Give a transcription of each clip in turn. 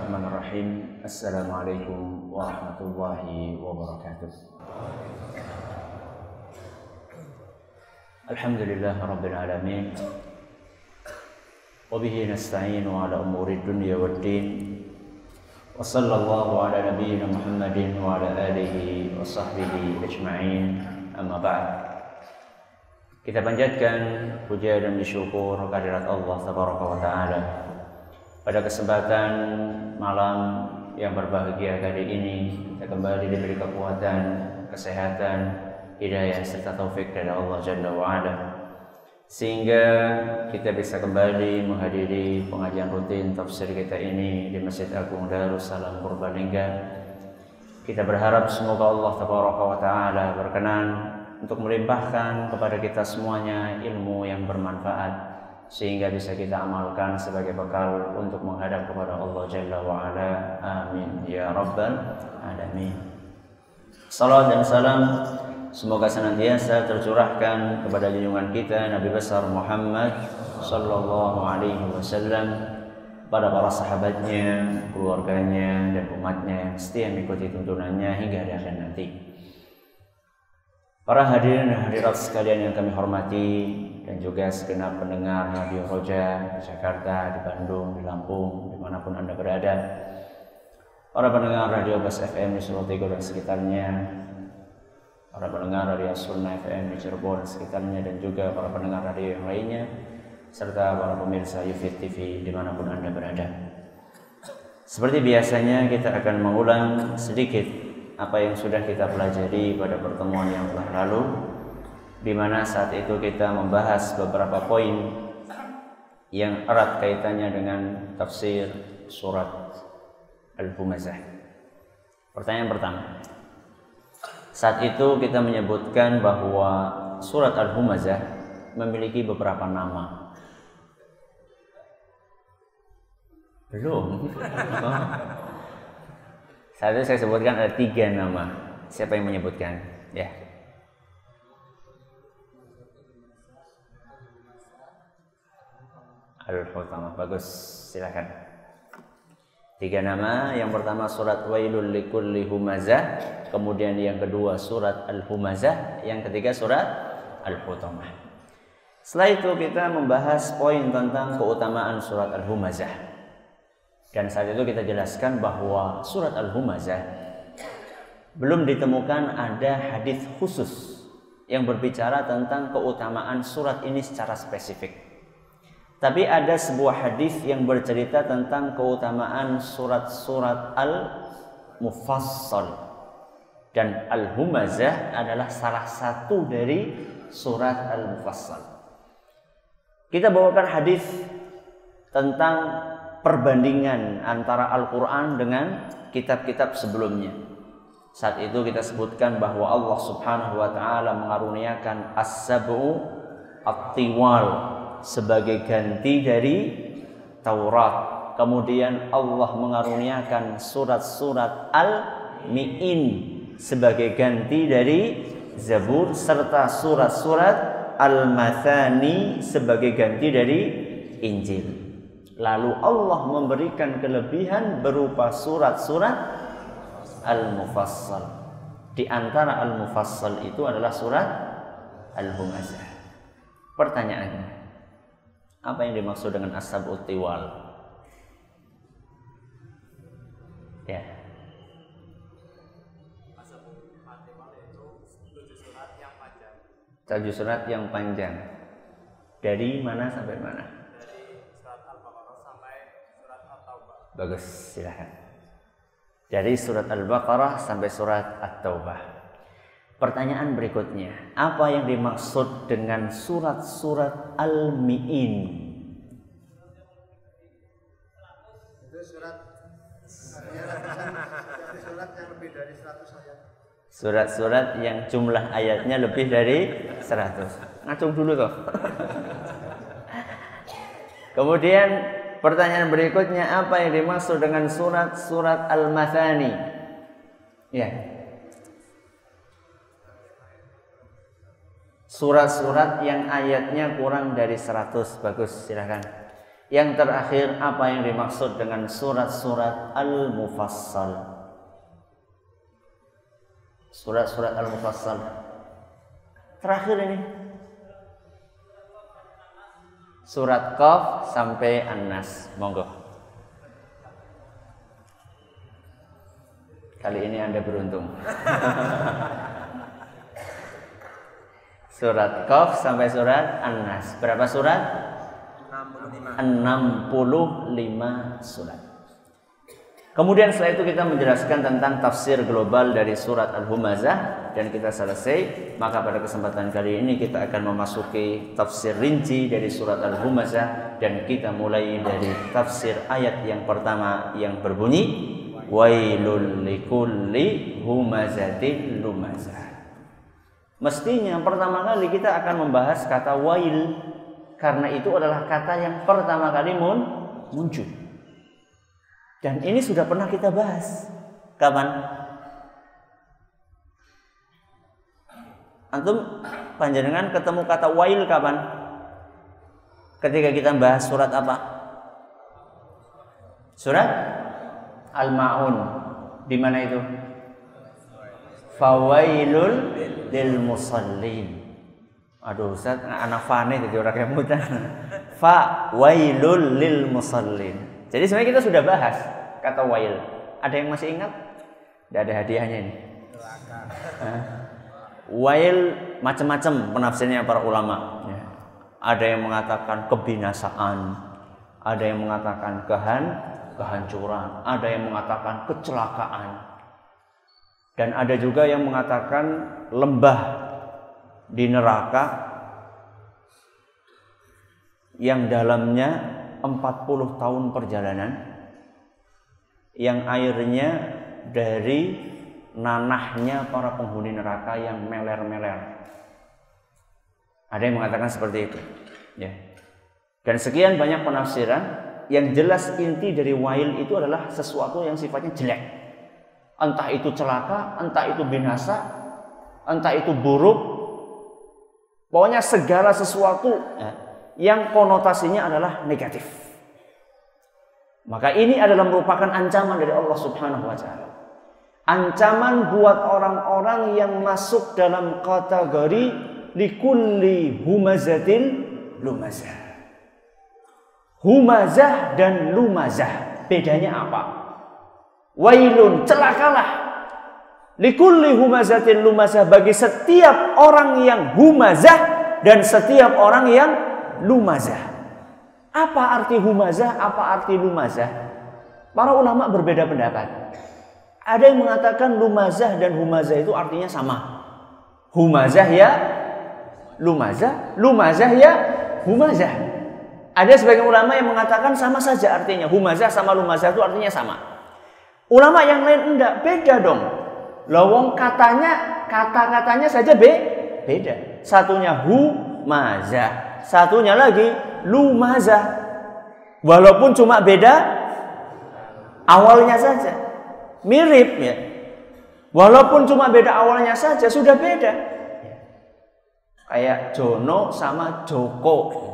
Bismillahirrahmanirrahim. Assalamualaikum warahmatullahi wabarakatuh. Alhamdulillah rabbil alamin. Wa bihi nasta'inu ala umuri dunya waddin. Wa sallallahu ala nabiyyina Muhammadin wa ala alihi wa sahbihi ajma'in. Amma ba'd. Kita panjatkan puja dan syukur kehadirat Allah tabaraka wa taala. Pada kesempatan malam yang berbahagia kali ini, kita kembali diberi kekuatan, kesehatan, hidayah serta taufik dari Allah Jalla wa Ala, sehingga kita bisa kembali menghadiri pengajian rutin tafsir kita ini di Masjid Agung Darussalam Purbalingga. Kita berharap semoga Allah tabaraka wa taala berkenan untuk melimpahkan kepada kita semuanya ilmu yang bermanfaat, sehingga bisa kita amalkan sebagai bekal untuk menghadap kepada Allah Jalla wa Ala. Amin ya rabbal alamin. Salam dan salam semoga senantiasa tercurahkan kepada junjungan kita Nabi besar Muhammad sallallahu alaihi wasallam, pada para sahabatnya, keluarganya dan umatnya yang setia mengikuti tuntunannya hingga di akhir nanti. Para hadirin dan hadirat sekalian yang kami hormati, dan juga segenap pendengar Radio Roja di Jakarta, di Bandung, di Lampung, dimanapun Anda berada. Para pendengar Radio Bas FM di Solotigo dan sekitarnya, para pendengar Radio Sunnah FM di Cirebon dan sekitarnya, dan juga para pendengar radio yang lainnya, serta para pemirsa Yufid TV dimanapun Anda berada. Seperti biasanya kita akan mengulang sedikit apa yang sudah kita pelajari pada pertemuan yang telah lalu, di mana saat itu kita membahas beberapa poin yang erat kaitannya dengan tafsir surat Al-Humazah. Pertanyaan pertama, saat itu kita menyebutkan bahwa surat Al-Humazah memiliki beberapa nama. Belum. Saat itu saya sebutkan ada 3 nama. Siapa yang menyebutkan? Ya. Al-Hutamah, bagus, silakan. 3 nama. Yang pertama surat Wailul likulli humazah, kemudian yang kedua surat Al-Humazah, yang ketiga surat Al-Hutamah. Setelah itu kita membahas poin tentang keutamaan surat Al-Humazah. Dan saat itu kita jelaskan bahwa surat Al-Humazah belum ditemukan ada hadis khusus yang berbicara tentang keutamaan surat ini secara spesifik. Tapi ada sebuah hadis yang bercerita tentang keutamaan surat-surat Al-Mufassal. Dan Al-Humazah adalah salah satu dari surat Al-Mufassal. Kita bawakan hadis tentang perbandingan antara Al-Quran dengan kitab-kitab sebelumnya. Saat itu kita sebutkan bahwa Allah subhanahu wa ta'ala mengaruniakan as-sab'u at-tiwal sebagai ganti dari Taurat. Kemudian Allah mengaruniakan surat-surat Al-Mi'in sebagai ganti dari Zabur, serta surat-surat Al-Mathani sebagai ganti dari Injil. Lalu Allah memberikan kelebihan berupa surat-surat Al-Mufassal. Di antara Al-Mufassal itu adalah surat Al-Humazah. Pertanyaannya, apa yang dimaksud dengan as-sab'ut tiwal? Ya. As-sab'ut tiwal itu 7 surat yang panjang. 7 surat yang panjang. Dari mana sampai mana? Bagus, silahkan. Dari surat Al-Baqarah sampai surat At-Taubah. Pertanyaan berikutnya, apa yang dimaksud dengan surat-surat Al-Mi'in? Itu surat yang lebih dari 100 ayat. Surat-surat yang jumlah ayatnya lebih dari 100. Ngacung dulu toh. Kemudian pertanyaan berikutnya, apa yang dimaksud dengan surat-surat Al-Mathani? Ya. Surat-surat yang ayatnya kurang dari 100. Bagus, silakan. Yang terakhir, apa yang dimaksud dengan surat-surat Al-Mufassal? Surat-surat Al-Mufassal terakhir ini, surat Qaf sampai An-Nas. Monggo. Kali ini Anda beruntung. Surat Qaf sampai surat An-Nas. Berapa surat? 65 surat. Kemudian setelah itu kita menjelaskan tentang tafsir global dari surat Al-Humazah dan kita selesai. Maka pada kesempatan kali ini kita akan memasuki tafsir rinci dari surat Al-Humazah dan kita mulai dari tafsir ayat yang pertama yang berbunyi wailul likulli humazatin lumazah. Mestinya pertama kali kita akan membahas kata wail karena itu adalah kata yang pertama kali muncul. Dan ini sudah pernah kita bahas. Kapan? Antum panjenengan ketemu kata wail kapan? Ketika kita bahas surat apa? Surat Al-Ma'un. Di mana itu? Fawailul lil musallin. Aduh Ustaz, anak fane jadi orang yang muda. Fawailul lil musallin. Jadi sebenarnya kita sudah bahas kata wail. Ada yang masih ingat? Tidak ada hadiahnya ini. Wail macam-macam penafsirnya para ulama. Ada yang mengatakan kebinasaan, ada yang mengatakan kehancuran, ada yang mengatakan kecelakaan, dan ada juga yang mengatakan lembah di neraka yang dalamnya 40 tahun perjalanan, yang airnya dari nanahnya para penghuni neraka yang meler-meler. Ada yang mengatakan seperti itu, ya. Dan sekian banyak penafsiran. Yang jelas inti dari wail itu adalah sesuatu yang sifatnya jelek. Entah itu celaka, entah itu binasa, entah itu buruk. Pokoknya segala sesuatu yang konotasinya adalah negatif. Maka ini adalah merupakan ancaman dari Allah Subhanahu wa taala. Ancaman buat orang-orang yang masuk dalam kategori likulli humazatin lumazah. Humazah dan lumazah, bedanya apa? Wailun, celakalah. Likulli humazatin lumazah, bagi setiap orang yang humazah dan setiap orang yang lumazah. Apa arti humazah? Apa arti lumazah? Para ulama berbeda pendapat. Ada yang mengatakan lumazah dan humazah itu artinya sama. Humazah ya lumazah, lumazah ya humazah. Ada sebagian ulama yang mengatakan sama saja artinya. Humazah sama lumazah itu artinya sama. Ulama yang lain enggak, beda dong. Lawong kata-katanya saja beda. Satunya humazah, satunya lagi lumazah. Walaupun cuma beda awalnya saja. Mirip ya. Walaupun cuma beda awalnya saja sudah beda. Kayak Jono sama Joko.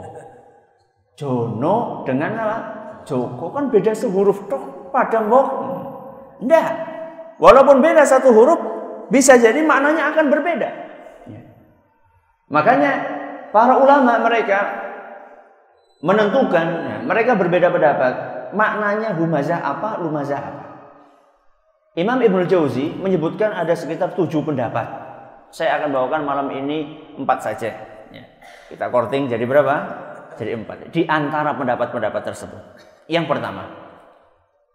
Jono dengan apa? Joko kan beda sehuruf toh pada mbok. Enggak. Walaupun beda satu huruf bisa jadi maknanya akan berbeda. Makanya para ulama mereka menentukan, mereka berbeda pendapat. Maknanya humazah apa, lumazah apa. Imam Ibnu Jauzi menyebutkan ada sekitar 7 pendapat. Saya akan bawakan malam ini 4 saja. Kita korting jadi berapa? Jadi 4. Di antara pendapat-pendapat tersebut, yang pertama,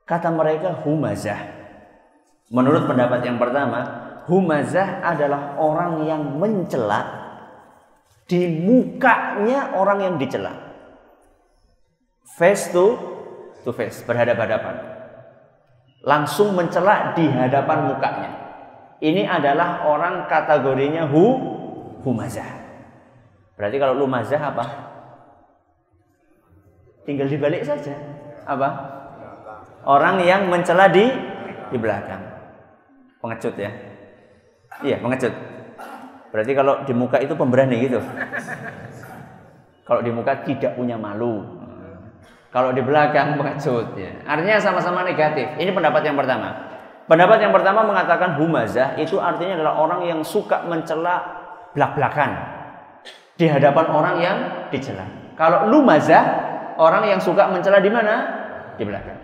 kata mereka humazah. Menurut pendapat yang pertama, humazah adalah orang yang mencela di mukanya orang yang dicela. Face to face, berhadapan-hadapan. Langsung mencela di hadapan mukanya. Ini adalah orang kategorinya humazah. Berarti kalau lumazah apa? Tinggal dibalik saja. Apa? Orang yang mencela di belakang. Pengecut ya. Iya, pengecut. Berarti kalau di muka itu pemberani gitu. Kalau di muka tidak punya malu. Kalau di belakang pengecut ya. Artinya sama-sama negatif. Ini pendapat yang pertama. Pendapat yang pertama mengatakan humazah itu artinya adalah orang yang suka mencela belak-belakan di hadapan orang yang dicela. Kalau lumazah orang yang suka mencela di mana? Di belakang.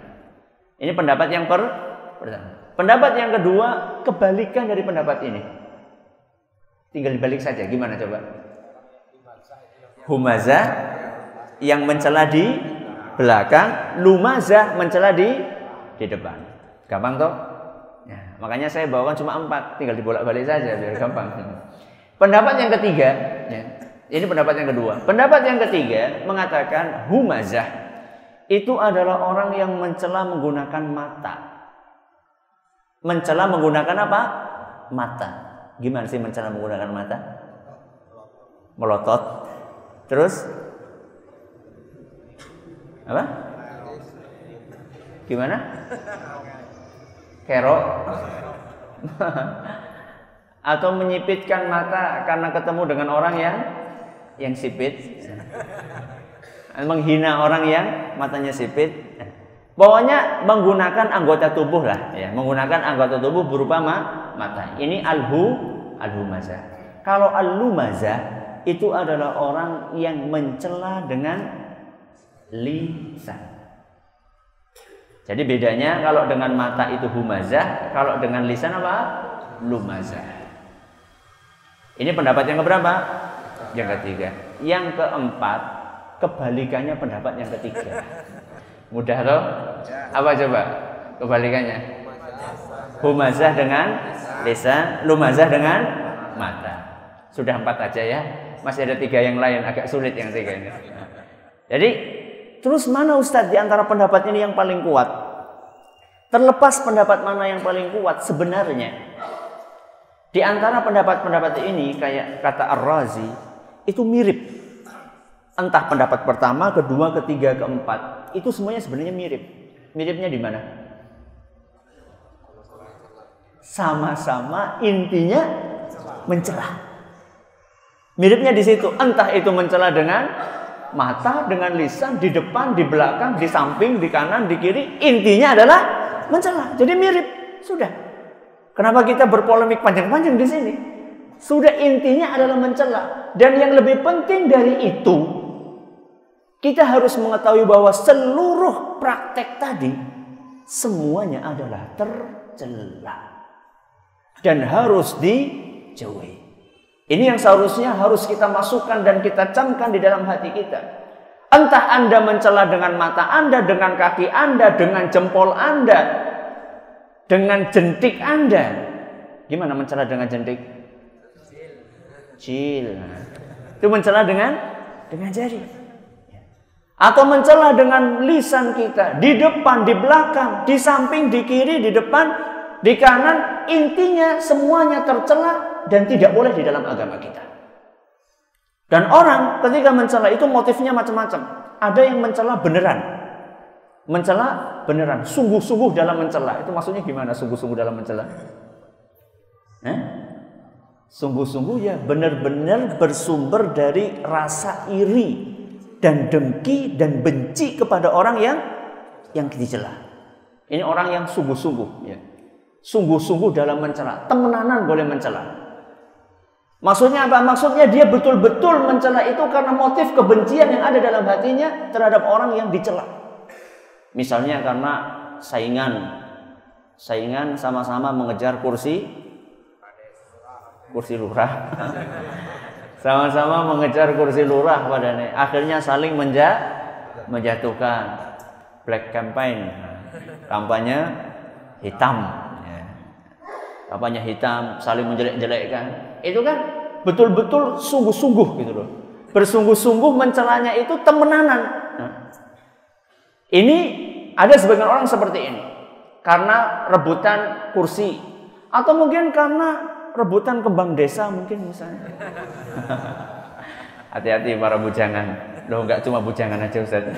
Ini pendapat yang pertama. Pendapat yang kedua kebalikan dari pendapat ini. Tinggal dibalik saja. Gimana coba? Humazah yang mencela di belakang, lumazah mencela di depan. Gampang toh? Ya, makanya saya bawakan cuma 4, tinggal dibolak-balik saja biar gampang. Pendapat yang ketiga, ya, ini pendapat yang kedua. Pendapat yang ketiga mengatakan humazah itu adalah orang yang mencela menggunakan mata. Mencela menggunakan apa? Mata. Gimana sih mencela menggunakan mata? Melotot. Terus apa? Gimana? Kerok? Atau menyipitkan mata karena ketemu dengan orang yang sipit? Menghina orang yang matanya sipit? Pokoknya menggunakan anggota tubuh lah, ya, menggunakan anggota tubuh berupa mata. Ini al-humazah. Kalau al-lumazah itu adalah orang yang mencela dengan lisan. Jadi bedanya kalau dengan mata itu humazah, kalau dengan lisan apa? Lumazah. Ini pendapat yang keberapa? Yang ketiga. Yang keempat, kebalikannya pendapat yang ketiga. Mudah toh? Apa coba kebalikannya? Humazah dengan lisan, lumazah dengan mata. Sudah 4 aja ya. Masih ada 3 yang lain, agak sulit yang 3 ini. Jadi terus mana Ustadz di antara pendapat ini yang paling kuat? Terlepas pendapat mana yang paling kuat sebenarnya, di antara pendapat-pendapat ini kayak kata Ar-Razi itu mirip. Entah pendapat pertama, kedua, ketiga, keempat, itu semuanya sebenarnya mirip. Miripnya di mana? Sama-sama intinya mencela. Miripnya di situ. Entah itu mencela dengan mata, dengan lisan, di depan, di belakang, di samping, di kanan, di kiri, intinya adalah mencela. Jadi mirip, sudah. Kenapa kita berpolemik panjang-panjang di sini? Sudah, intinya adalah mencela. Dan yang lebih penting dari itu, kita harus mengetahui bahwa seluruh praktek tadi semuanya adalah tercela dan harus dijauhi. Ini yang seharusnya harus kita masukkan dan kita camkan di dalam hati kita. Entah Anda mencela dengan mata Anda, dengan kaki Anda, dengan jempol Anda, dengan jentik Anda. Gimana mencela dengan jentik? Kecil. Itu mencela dengan jari. Atau mencela dengan lisan kita, di depan, di belakang, di samping, di kiri, di depan, di kanan, intinya semuanya tercela dan tidak boleh di dalam agama kita. Dan orang ketika mencela itu motifnya macam-macam. Ada yang mencela beneran. Mencela beneran, sungguh-sungguh dalam mencela. Itu maksudnya gimana sungguh-sungguh dalam mencela? Sungguh-sungguh ya benar-benar bersumber dari rasa iri dan dengki dan benci kepada orang yang dicela. Ini orang yang sungguh-sungguh ya. Sungguh-sungguh dalam mencela, temenanan boleh mencela. Maksudnya apa? Maksudnya dia betul-betul mencela itu karena motif kebencian yang ada dalam hatinya terhadap orang yang dicela. Misalnya karena saingan sama-sama mengejar kursi lurah. Sama-sama mengejar kursi lurah padanya. Akhirnya saling menjatuhkan. Black campaign, kampanye hitam. Kampanye hitam, saling menjelek-jelekkan. Itu kan betul-betul sungguh-sungguh gitu loh. Bersungguh-sungguh mencelanya itu temenanan. Ini ada sebagian orang seperti ini. Karena rebutan kursi. Atau mungkin karena rebutan kembang desa mungkin misalnya. Hati-hati para bujangan. Loh enggak cuma bujangan aja Ustaz.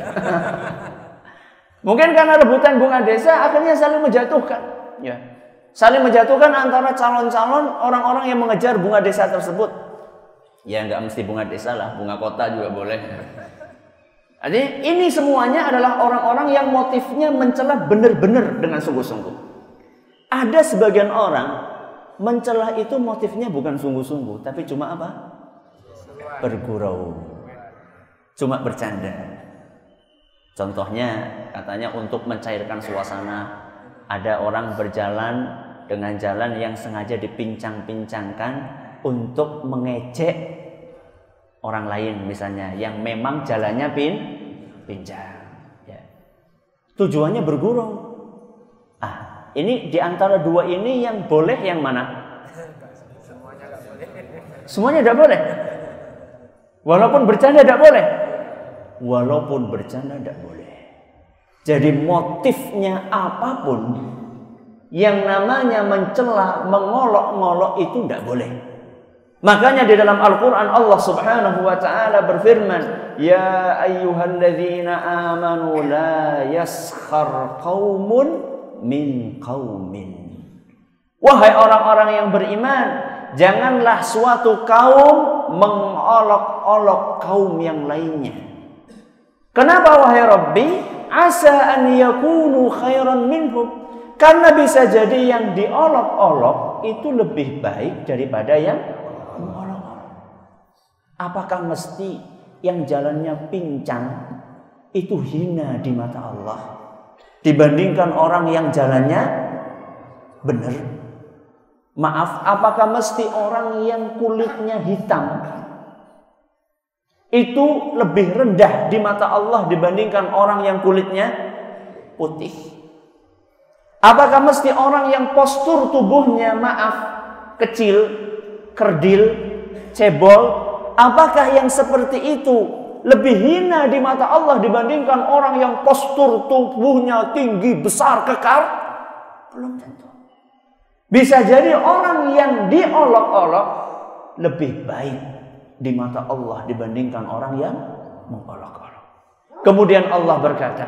Mungkin karena rebutan bunga desa akhirnya saling menjatuhkan. Ya. Saling menjatuhkan antara calon-calon orang-orang yang mengejar bunga desa tersebut. Ya enggak mesti bunga desa lah, bunga kota juga boleh. Artinya ini semuanya adalah orang-orang yang motifnya mencela benar-benar dengan sungguh-sungguh. Ada sebagian orang mencela itu motifnya bukan sungguh-sungguh, tapi cuma apa? Bergurau. Cuma bercanda. Contohnya katanya untuk mencairkan suasana, ada orang berjalan dengan jalan yang sengaja dipincang-pincangkan untuk mengejek orang lain misalnya yang memang jalannya pincang. Ya. Tujuannya bergurau. Ini diantara dua ini yang boleh yang mana? Semuanya tidak boleh. Walaupun bercanda tidak boleh. Walaupun bercanda tidak boleh. Jadi motifnya apapun, yang namanya mencela, mengolok-ngolok itu tidak boleh. Makanya di dalam Al-Quran Allah Subhanahu wa ta'ala berfirman, Ya ayyuhalladzina amanu la yaskhar qaumun min qaumin. Wahai orang-orang yang beriman, janganlah suatu kaum mengolok-olok kaum yang lainnya. Kenapa wahai Rabbi? Asa an yakunu khairan minhum. Karena bisa jadi yang diolok-olok itu lebih baik daripada yang mengolok-olok. Apakah mesti yang jalannya pincang itu hina di mata Allah dibandingkan orang yang jalannya benar? Maaf, apakah mesti orang yang kulitnya hitam itu lebih rendah di mata Allah dibandingkan orang yang kulitnya putih? Apakah mesti orang yang postur tubuhnya kecil, kerdil, cebol, apakah yang seperti itu lebih hina di mata Allah dibandingkan orang yang postur tubuhnya tinggi, besar, kekar? Belum tentu. Bisa jadi orang yang diolok-olok lebih baik di mata Allah dibandingkan orang yang mengolok-olok. Kemudian Allah berkata,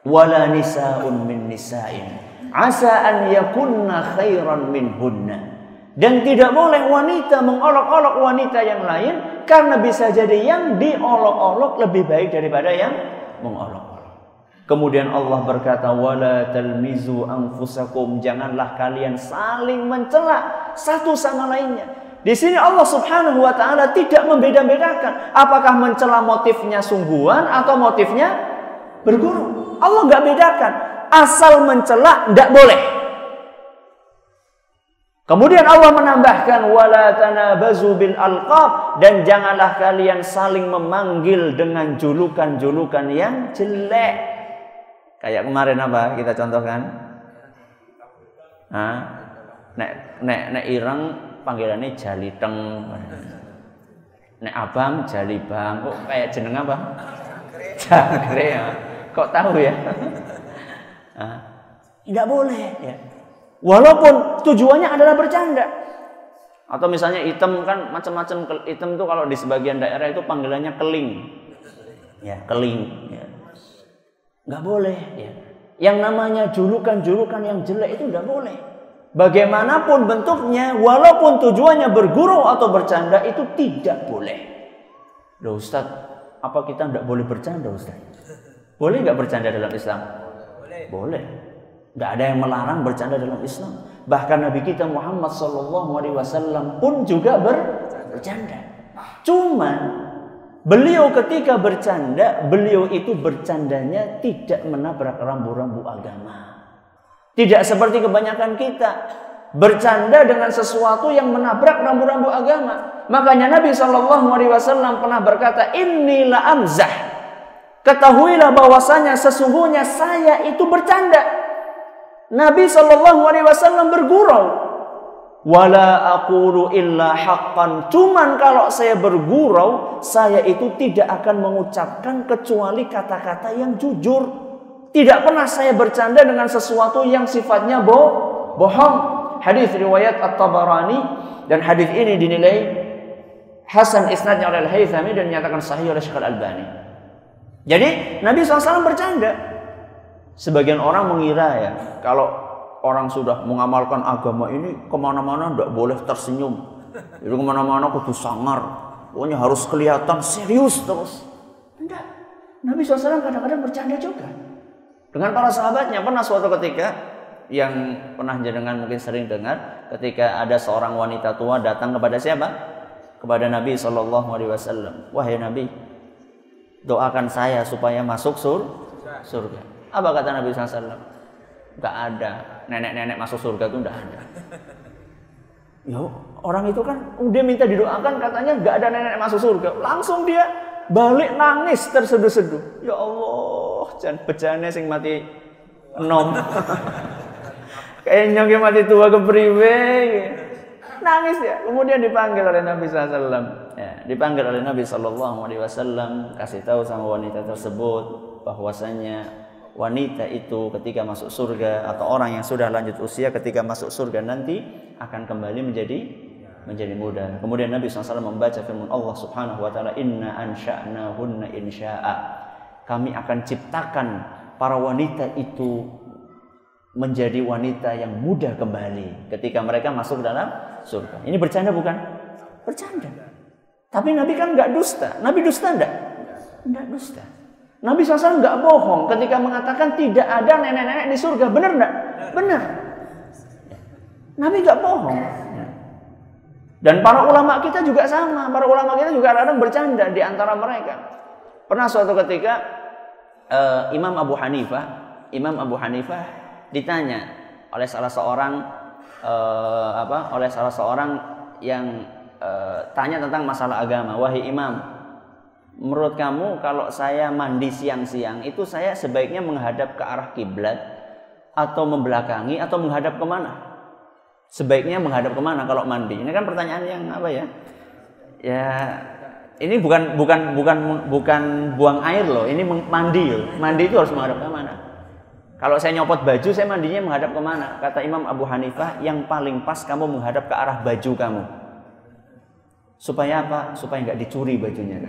wala nisa'un min nisa'in asa an yakunna khairan minhunna. Dan tidak boleh wanita mengolok-olok wanita yang lain, karena bisa jadi yang diolok-olok lebih baik daripada yang mengolok-olok. Kemudian Allah berkata, wala talmizu anfusakum, janganlah kalian saling mencela satu sama lainnya. Di sini Allah Subhanahu wa ta'ala tidak membeda-bedakan apakah mencela motifnya sungguhan atau motifnya bergurau. Allah nggak bedakan, asal mencela tidak boleh. Kemudian Allah menambahkan, wala tanabazu bil alqab, dan janganlah kalian saling memanggil dengan julukan-julukan yang jelek. Kayak kemarin apa kita contohkan? Nek ireng panggilannya Jaliteng. Nek abang Jalibang. Kok kayak jeneng apa? Jangkrik ya. Kok tahu ya? Tidak boleh ya. Walaupun tujuannya adalah bercanda. Atau misalnya hitam kan macam-macam. Hitam itu kalau di sebagian daerah itu panggilannya keling. Ya, keling ya. Nggak boleh ya. Yang namanya julukan-julukan yang jelek itu nggak boleh. Bagaimanapun bentuknya, walaupun tujuannya bergurau atau bercanda, itu tidak boleh. Loh Ustaz, apa kita nggak boleh bercanda Ustaz? Boleh nggak bercanda dalam Islam? Boleh. Nggak ada yang melarang bercanda dalam Islam. Bahkan Nabi kita Muhammad SAW pun juga bercanda. Cuman beliau ketika bercanda, beliau itu bercandanya tidak menabrak rambu-rambu agama. Tidak seperti kebanyakan kita bercanda dengan sesuatu yang menabrak rambu-rambu agama. Makanya Nabi SAW pernah berkata, Inni la amzah. Ketahuilah bahwasanya sesungguhnya saya itu bercanda. Nabi SAW bergurau. Wala aqulu illa haqqan. Cuman kalau saya bergurau, saya itu tidak akan mengucapkan kecuali kata-kata yang jujur. Tidak pernah saya bercanda dengan sesuatu yang sifatnya bohong. Hadis riwayat At-Tabarani, dan hadis ini dinilai hasan isnadnya oleh Al-Haythami dan dinyatakan sahih oleh Syekh Al-Albani. Jadi Nabi SAW bercanda. Sebagian orang mengira ya, kalau orang sudah mengamalkan agama ini kemana-mana tidak boleh tersenyum. Jadi kemana-mana kudu sangar. Pokoknya harus kelihatan serius terus. Tidak. Nabi SAW kadang-kadang bercanda juga dengan para sahabatnya. Pernah suatu ketika yang pernah jenengan mungkin sering dengar, ketika ada seorang wanita tua datang kepada siapa? Kepada Nabi SAW. Wahai Nabi, doakan saya supaya masuk surga. Apa kata Nabi SAW? Gak ada nenek-nenek masuk surga, itu gak ada. Ya, orang itu kan udah minta didoakan, katanya gak ada nenek masuk surga. Langsung dia balik nangis terseduh-seduh. Ya Allah, jangan bejane sing mati enom. Kayaknya mati tua kepriwe. Nangis ya. Kemudian dipanggil oleh Nabi SAW. Ya, dipanggil oleh Nabi SAW, kasih tahu sama wanita tersebut bahwasanya wanita itu ketika masuk surga, atau orang yang sudah lanjut usia ketika masuk surga nanti akan kembali menjadi muda. Kemudian Nabi SAW membaca firman Allah Subhanahu wa taala, "Inna ansha'nahunna insya'a." Kami akan ciptakan para wanita itu menjadi wanita yang muda kembali ketika mereka masuk dalam surga. Ini bercanda bukan? Bercanda. Tapi Nabi kan enggak dusta. Nabi dusta enggak? Enggak dusta. Nabi SAW enggak bohong ketika mengatakan tidak ada nenek-nenek di surga. Benar enggak? Benar. Nabi enggak bohong. Dan para ulama kita juga sama. Para ulama kita juga kadang bercanda di antara mereka. Pernah suatu ketika Imam Abu Hanifah ditanya oleh salah seorang yang tanya tentang masalah agama. Wahai Imam, menurut kamu kalau saya mandi siang-siang itu saya sebaiknya menghadap ke arah kiblat atau membelakangi atau menghadap kemana? Sebaiknya menghadap kemana kalau mandi? Ini kan pertanyaan yang apa ya? Ya, ini bukan buang air loh. Ini mandi loh. Mandi itu harus menghadap kemana? Kalau saya nyopot baju, saya mandinya menghadap kemana? Kata Imam Abu Hanifah, yang paling pas kamu menghadap ke arah baju kamu. Supaya apa? Supaya nggak dicuri bajunya.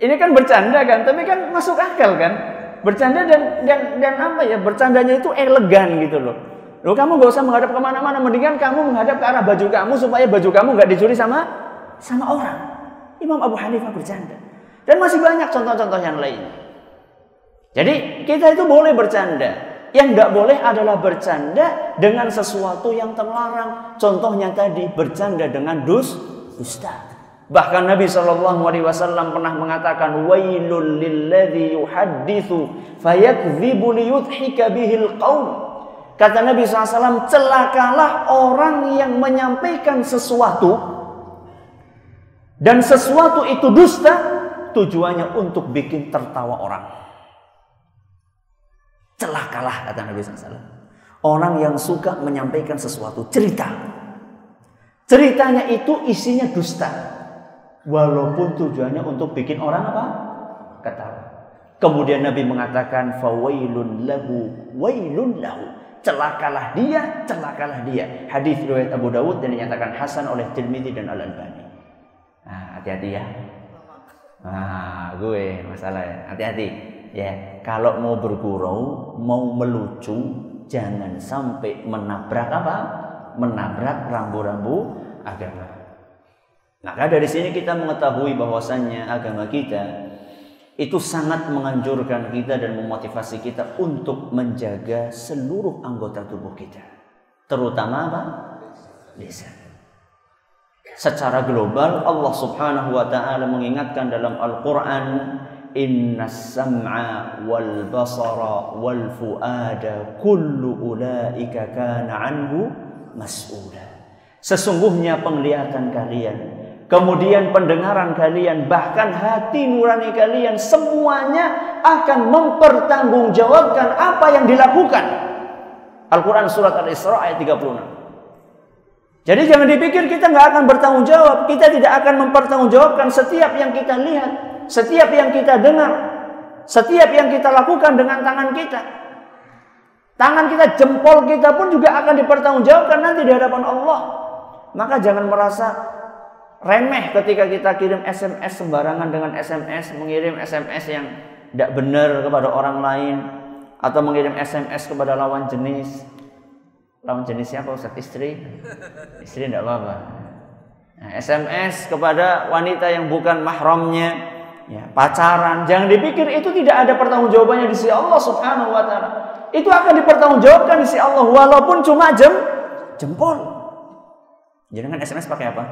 Ini kan bercanda kan, tapi kan masuk akal kan? Bercanda dan apa ya? Bercandanya itu elegan gitu loh. Loh, kamu nggak usah menghadap kemana-mana, mendingan kamu menghadap ke arah baju kamu supaya baju kamu nggak dicuri sama orang. Imam Abu Hanifah bercanda. Dan masih banyak contoh-contoh yang lain. Jadi kita itu boleh bercanda. Yang nggak boleh adalah bercanda dengan sesuatu yang terlarang. Contohnya tadi bercanda dengan dusta. Bahkan Nabi SAW pernah mengatakan, "Wailul lilladzi yuhadditsu fayakdzibu liyudhika bihil qaum." Kata Nabi SAW, celakalah orang yang menyampaikan sesuatu dan sesuatu itu dusta, tujuannya untuk bikin tertawa orang. Celakalah, kata Nabi SAW, orang yang suka menyampaikan sesuatu, ceritanya itu isinya dusta, walaupun tujuannya untuk bikin orang apa? Ketawa. Kemudian Nabi mengatakan, fawailun lahu, wailun lahu, celakalah dia. Hadis riwayat Abu Dawud dan dinyatakan hasan oleh Tirmidzi dan Al-Albani. Nah, hati-hati ya. Nah, gue masalah ya. Hati-hati. Ya, kalau mau bergurau, mau melucu, jangan sampai menabrak apa? Menabrak rambu-rambu agama. Maka dari sini kita mengetahui bahwasannya agama kita itu sangat menganjurkan kita dan memotivasi kita untuk menjaga seluruh anggota tubuh kita, terutama apa? Lisan. Secara global Allah Subhanahu wa taala mengingatkan dalam Al-Qur'an, innas sam'a wal basara wal fuada kullu ulaika kana anhu mas'ula. Sesungguhnya penglihatan kalian, kemudian pendengaran kalian, bahkan hati nurani kalian, semuanya akan mempertanggungjawabkan apa yang dilakukan. Al-Quran surat Al-Isra ayat 36. Jadi jangan dipikir kita nggak akan bertanggung jawab. Kita tidak akan mempertanggungjawabkan setiap yang kita lihat, setiap yang kita dengar, setiap yang kita lakukan dengan tangan kita. Tangan kita, jempol kita pun juga akan dipertanggungjawabkan nanti di hadapan Allah. Maka jangan merasa remeh ketika kita kirim SMS sembarangan dengan SMS, mengirim SMS yang tidak benar kepada orang lain, atau mengirim SMS kepada lawan jenis. Lawan jenis siapa Ustaz? Istri? Istri tidak apa-apa. Nah, SMS kepada wanita yang bukan mahramnya, ya, pacaran, jangan dipikir itu tidak ada pertanggungjawabannya di sisi Allah Subhanahu wa taala. Itu akan dipertanggungjawabkan di sisi Allah walaupun cuma jempol. Jangan SMS pakai apa?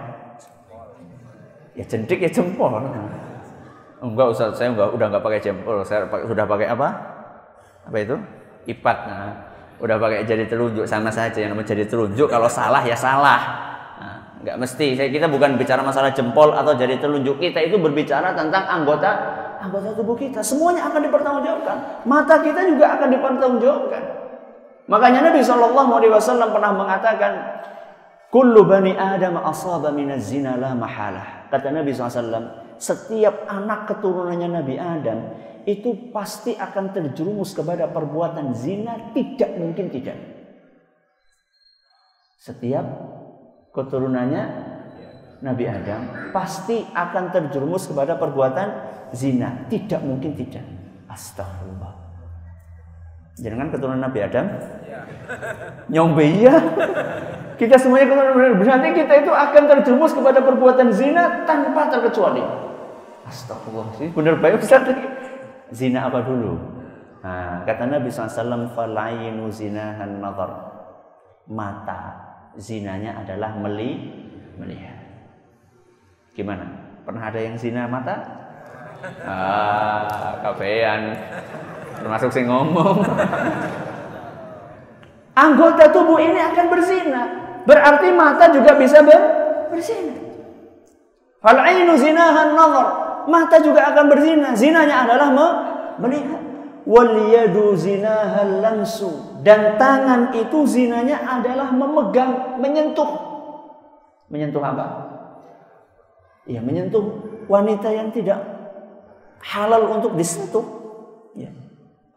Ya jentik ya jempol. Enggak Ustaz, saya udah enggak pakai jempol, saya sudah pakai apa? Apa itu? Ipat. Nah, udah pakai jari telunjuk, sama saja. Yang namanya jari telunjuk kalau salah ya salah. Nah, enggak mesti. Kita bukan bicara masalah jempol atau jari telunjuk, kita itu berbicara tentang anggota tubuh kita. Semuanya akan dipertanggungjawabkan. Mata kita juga akan dipertanggungjawabkan. Makanya Nabi SAW pernah mengatakan, kullu bani Adam asaba minaz zina la mahalah. Kata Nabi SAW, setiap anak keturunannya Nabi Adam itu pasti akan terjerumus kepada perbuatan zina, tidak mungkin tidak. Setiap keturunannya Nabi Adam pasti akan terjerumus kepada perbuatan zina, tidak mungkin tidak. Astagfirullah. Jangan keturunan Nabi Adam? Nyombe ya. Kita semuanya keturunan, berarti kita itu akan terjerumus kepada perbuatan zina tanpa terkecuali. Astagfirullah. Benar baik Ustaz. Zina apa dulu? Nah, kata Nabi SAW, falainu zinahan nazar. Mata zinanya adalah melihat. Gimana? Pernah ada yang zina mata? Kabean. Termasuk sing ngomong. Anggota tubuh ini akan berzina. Berarti mata juga bisa berzina. Falainu zinahan nazar. Mata juga akan berzina. Zinanya adalah melihat. Wal yadu zinahal lamsu. Dan tangan itu zinanya adalah memegang, menyentuh. Menyentuh apa? Ya, menyentuh wanita yang tidak halal untuk disentuh. Ya.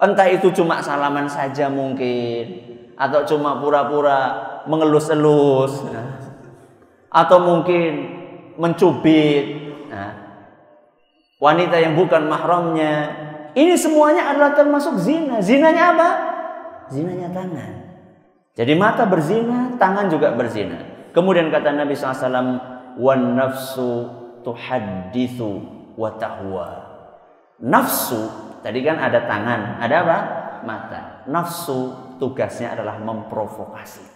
Entah itu cuma salaman saja mungkin, atau cuma pura-pura mengelus-elus, atau mungkin mencubit. Wanita yang bukan mahramnya, ini semuanya adalah termasuk zina. Zinanya apa? Zinanya tangan. Jadi mata berzina, tangan juga berzina. Kemudian kata Nabi SAW, wan nafsu tuhadditsu wa tahwa. Nafsu, tadi kan ada tangan, ada apa? Mata. Nafsu tugasnya adalah memprovokasi.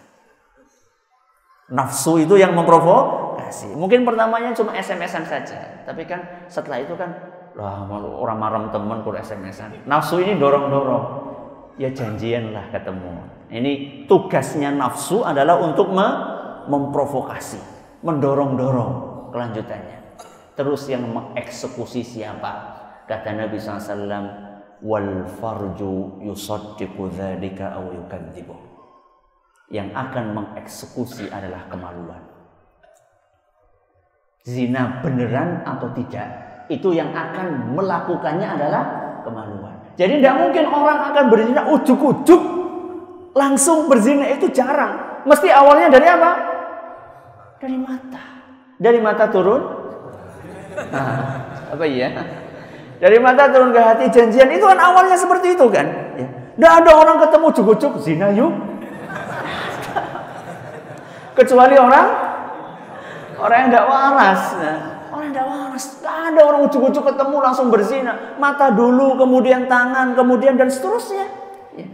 Nafsu itu yang memprovokasi. Mungkin pertamanya cuma SMS-an saja, tapi kan setelah itu kan lah orang maram teman kur SMS-an. Nafsu ini dorong-dorong. Ya janjian lah ketemu. Ini tugasnya nafsu adalah untuk memprovokasi, mendorong-dorong kelanjutannya. Terus yang mengeksekusi siapa? Kata Nabi SAW, wal farju yusaddiqu dzalika aw yukadzibu. Yang akan mengeksekusi adalah kemaluan. Zina beneran atau tidak, itu yang akan melakukannya adalah kemaluan. Jadi tidak mungkin orang akan berzina ujuk-ujuk langsung berzina, itu jarang. Mesti awalnya dari apa? Dari mata. Dari mata turun. Apa iya? Dari mata turun ke hati, janjian itu kan awalnya seperti itu kan. Ya. Tidak ada orang ketemu ujuk-ujuk zina yuk. Kecuali orang yang tidak waras. Orang yang tidak waras, tidak ada orang ujuk-ujuk ketemu langsung berzina. Mata dulu, kemudian tangan, kemudian dan seterusnya. Ya.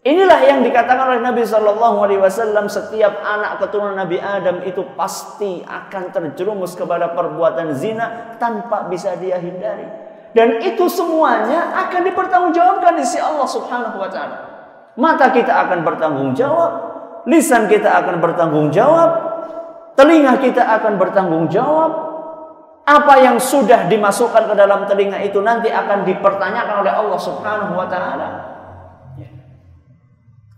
Inilah yang dikatakan oleh Nabi SAW, setiap anak keturunan Nabi Adam itu pasti akan terjerumus kepada perbuatan zina tanpa bisa dia hindari. Dan itu semuanya akan dipertanggungjawabkan di sisi Allah Subhanahu wa taala. Mata kita akan bertanggung jawab, lisan kita akan bertanggung jawab, telinga kita akan bertanggung jawab. Apa yang sudah dimasukkan ke dalam telinga itu nanti akan dipertanyakan oleh Allah Subhanahu wa taala.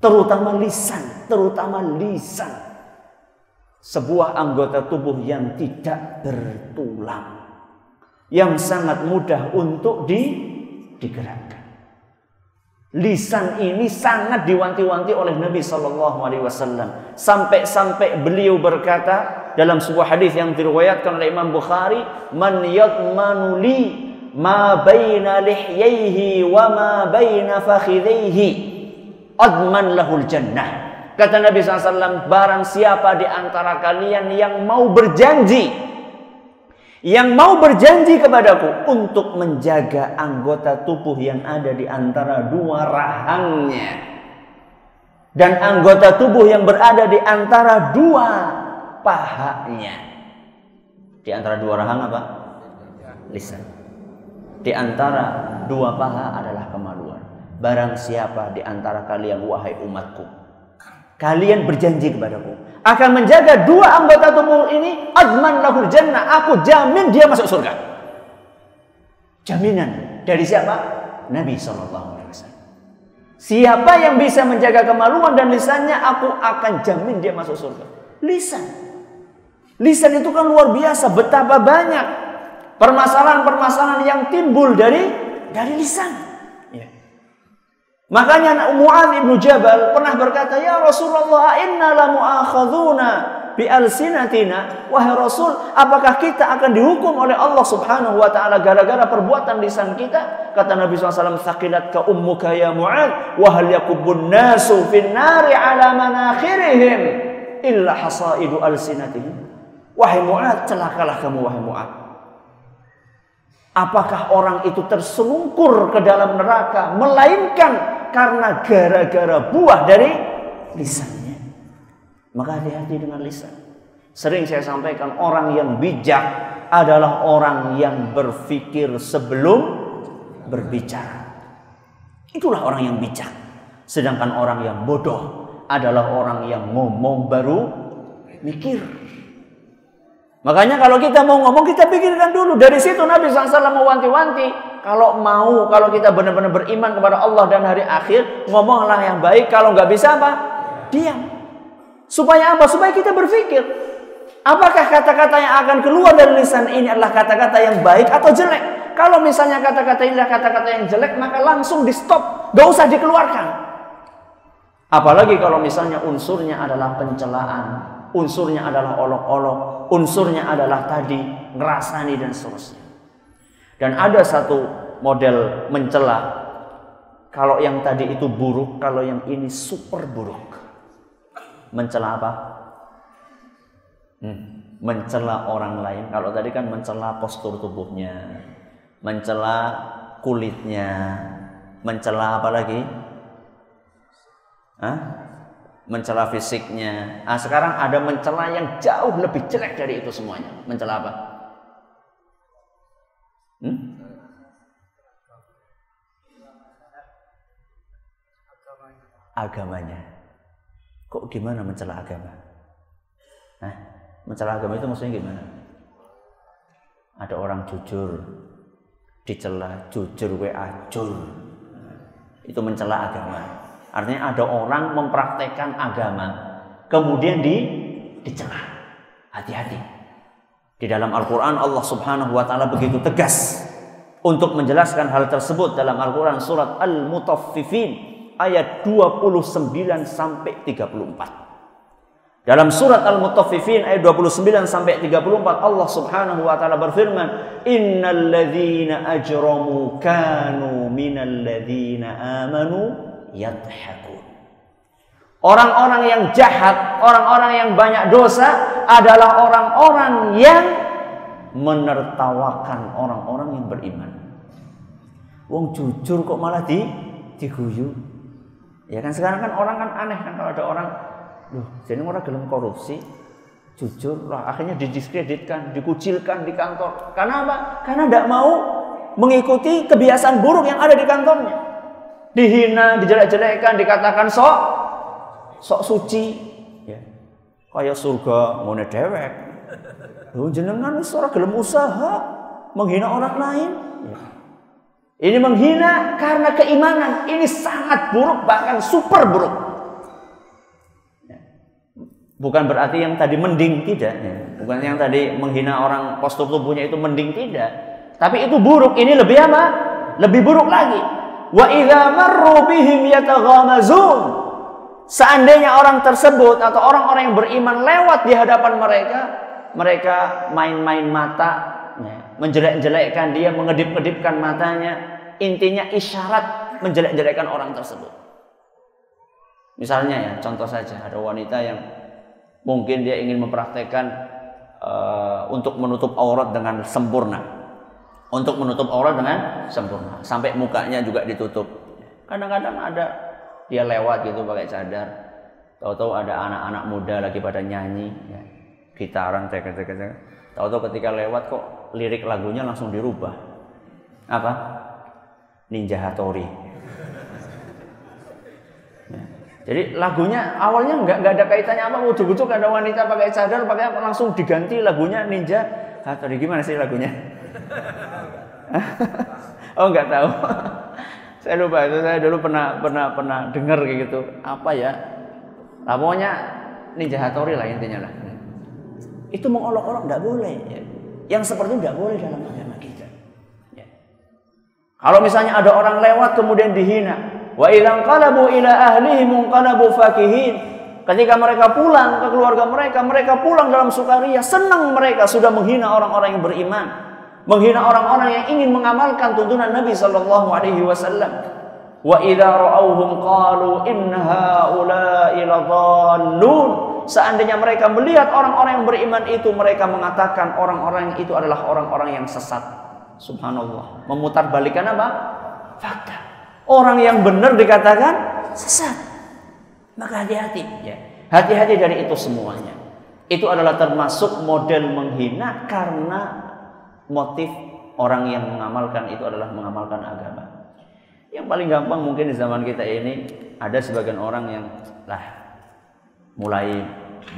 Terutama lisan. Sebuah anggota tubuh yang tidak bertulang, yang sangat mudah untuk digerakkan. Lisan ini sangat diwanti-wanti oleh Nabi SAW. Sampai beliau berkata dalam sebuah hadis yang diriwayatkan oleh Imam Bukhari, man yadmanu li ma baina lihyaihi wa ma baina fakhidaihi adman lahul jannah. Kata Nabi SAW, barang siapa di antara kalian yang mau berjanji, yang mau berjanji kepadaku untuk menjaga anggota tubuh yang ada di antara dua rahangnya dan anggota tubuh yang berada di antara dua pahanya. Di antara dua rahang apa? Lisan. Di antara dua paha adalah kemaluan. Barang siapa di antara kalian, wahai umatku, kalian berjanji kepadaku akan menjaga dua anggota tubuh ini, adman lahul jannah, aku jamin dia masuk surga. Jaminan dari siapa? Nabi SAW. Siapa yang bisa menjaga kemaluan dan lisannya, aku akan jamin dia masuk surga. Lisan. Lisan itu kan luar biasa, betapa banyak permasalahan-permasalahan yang timbul dari lisan. Makanya Mu'adz bin Jabal pernah berkata, "Ya Rasulullah, inna la mu'akhadzuna bi alsinatina." Wahai Rasul, apakah kita akan dihukum oleh Allah Subhanahu wa taala gara-gara perbuatan lisan kita? Kata Nabi SAW, "Thaqilatka ummuka ya Mu'adz, wa hal yakubbun nasu fin nari ala manakhirihim illa hasaidu alsinatihim." Wahai Mu'adz, celakalah kamu wahai Mu'adz. Apakah orang itu terselungkur ke dalam neraka melainkan karena gara-gara buah dari lisannya? Maka hati-hati dengan lisan. Sering saya sampaikan, orang yang bijak adalah orang yang berpikir sebelum berbicara. Itulah orang yang bijak. Sedangkan orang yang bodoh adalah orang yang ngomong baru mikir. Makanya kalau kita mau ngomong, kita pikirkan dulu. Dari situ Nabi SAW mewanti-wanti, kalau kita benar-benar beriman kepada Allah dan hari akhir, ngomonglah yang baik. Kalau nggak bisa apa? Diam. Supaya apa? Supaya kita berpikir, apakah kata-kata yang akan keluar dari lisan ini adalah kata-kata yang baik atau jelek? Kalau misalnya kata-kata ini adalah kata-kata yang jelek, maka langsung di stop, nggak usah dikeluarkan. Apalagi kalau misalnya unsurnya adalah pencelaan, unsurnya adalah olok-olok, unsurnya adalah tadi ngerasani dan seterusnya. Dan ada satu model mencela. Kalau yang tadi itu buruk, kalau yang ini super buruk. Mencela apa? Mencela orang lain. Kalau tadi kan mencela postur tubuhnya, mencela kulitnya, mencela apa lagi? Mencela fisiknya. Sekarang ada mencela yang jauh lebih jelek dari itu semuanya. Mencela apa? Agamanya. Kok gimana mencela agama? Mencela agama itu maksudnya gimana? Ada orang jujur dicela, jujur we acul. Itu mencela agama. Artinya ada orang mempraktekkan agama, kemudian dicela. Hati-hati. Di dalam Al-Quran Allah Subhanahu wa ta'ala begitu tegas untuk menjelaskan hal tersebut dalam Al-Quran surat Al-Mutaffifin ayat 29 sampai 34. Dalam surat Al-Mutaffifin ayat 29 sampai 34 Allah Subhanahu wa ta'ala berfirman, "Innal ladzina ajramu kanu minal ladzina amanu yadhakun." Orang-orang yang jahat, orang-orang yang banyak dosa adalah orang-orang yang menertawakan orang-orang yang beriman. Wong jujur kok malah diguyu. Ya kan sekarang kan orang kan aneh kan, kalau ada orang, jadi orang gelem korupsi, jujur lah, akhirnya didiskreditkan, dikucilkan di kantor. Karena apa? Karena tidak mau mengikuti kebiasaan buruk yang ada di kantornya. Dihina, dijelek-jelekkan, dikatakan sok suci, ya. Kayak surga ngene dhewek. Lho jenengan wis ora gelem usaha menghina orang lain. Ya. Ini menghina karena keimanan. Ini sangat buruk, bahkan super buruk. Ya. Bukan berarti yang tadi mending, tidak. Ya. Bukan yang tadi menghina orang postur tubuhnya itu mending, tidak. Tapi itu buruk. Ini lebih apa? Lebih buruk lagi. Wa idza marru bihim yataghamazun. Seandainya orang tersebut atau orang-orang yang beriman lewat di hadapan mereka main-main mata, menjelek-jelekkan dia, mengedip-edipkan matanya. Intinya isyarat menjelek-jelekkan orang tersebut. Misalnya ya, contoh saja, ada wanita yang mungkin dia ingin mempraktekkan untuk menutup aurat dengan sempurna. Untuk menutup aurat dengan sempurna. Sampai mukanya juga ditutup. Kadang-kadang ada dia lewat gitu pakai cadar. Tahu-tahu ada anak-anak muda lagi pada nyanyi, ya, gitaran, tahu-tahu ketika lewat kok lirik lagunya langsung dirubah. Apa? Ninja Hattori. Ya. Jadi lagunya awalnya nggak ada kaitannya apa, ujuk-ujuk ada wanita pakai cadar, pakai apa, langsung diganti lagunya Ninja Hattori. Gimana sih lagunya? Oh nggak tahu. Saya lupa itu, saya dulu pernah dengar kayak gitu. Apa ya? Nah, pokoknya Ninja Hattori lah intinya lah. Itu mengolok-olok nggak boleh. Ya. Yang seperti itu nggak boleh dalam agama kita. Ya. Kalau misalnya ada orang lewat kemudian dihina, wa idzan qalabu ila ahlihim qalabu fakihin. Ketika mereka pulang ke keluarga mereka, mereka pulang dalam sukaria, senang mereka sudah menghina orang-orang yang beriman, menghina orang-orang yang ingin mengamalkan tuntunan Nabi sallallahu alaihi wasallam. Wa idza ra'awhum qalu inna haula'i ladallun. Seandainya mereka melihat orang-orang yang beriman itu, mereka mengatakan orang-orang itu adalah orang-orang yang sesat. Subhanallah. Memutarbalikkan apa? Fakta. Orang yang benar dikatakan sesat. Maka hati-hati, ya. Hati-hati dari itu semuanya. Itu adalah termasuk model menghina karena motif orang yang mengamalkan itu adalah mengamalkan agama. Yang paling gampang mungkin di zaman kita ini ada sebagian orang yang mulai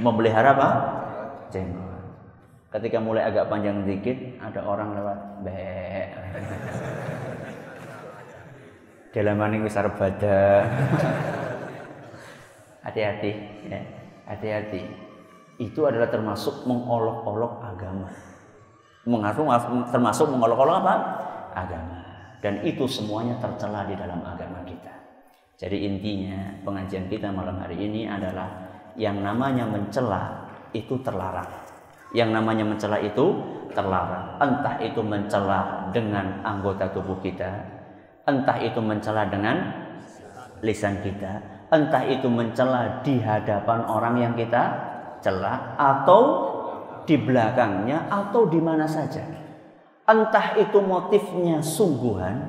memelihara apa? Jenggot. Ketika mulai agak panjang dikit, ada orang lewat, Dalaman ini besar badan. Hati-hati, ya. Hati-hati. Itu adalah termasuk mengolok-olok agama. Termasuk mengolok-olok apa? Agama. Dan itu semuanya tercela di dalam agama kita. Jadi intinya pengajian kita malam hari ini adalah yang namanya mencela itu terlarang. Yang namanya mencela itu terlarang. Entah itu mencela dengan anggota tubuh kita, entah itu mencela dengan lisan kita, entah itu mencela di hadapan orang yang kita cela, atau di belakangnya, atau di mana saja. Entah itu motifnya sungguhan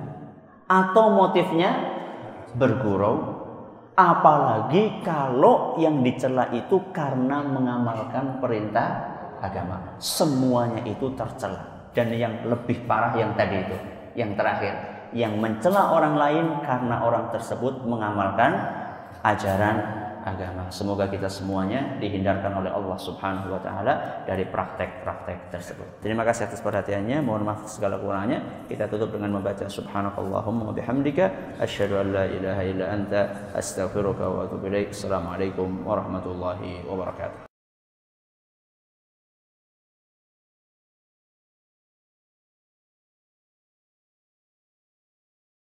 atau motifnya bergurau, apalagi kalau yang dicela itu karena mengamalkan perintah agama. Semuanya itu tercela. Dan yang lebih parah yang tadi itu, yang terakhir, yang mencela orang lain karena orang tersebut mengamalkan ajaran agama. Semoga kita semuanya dihindarkan oleh Allah Subhanahu wa taala dari praktek-praktek tersebut. Terima kasih atas perhatiannya. Mohon maaf segala kurangnya. Kita tutup dengan membaca subhanakallahumma wa bihamdika asyhadu an la ilaha illa anta astaghfiruka wa atubu ilaik. Assalamualaikum warahmatullahi wabarakatuh.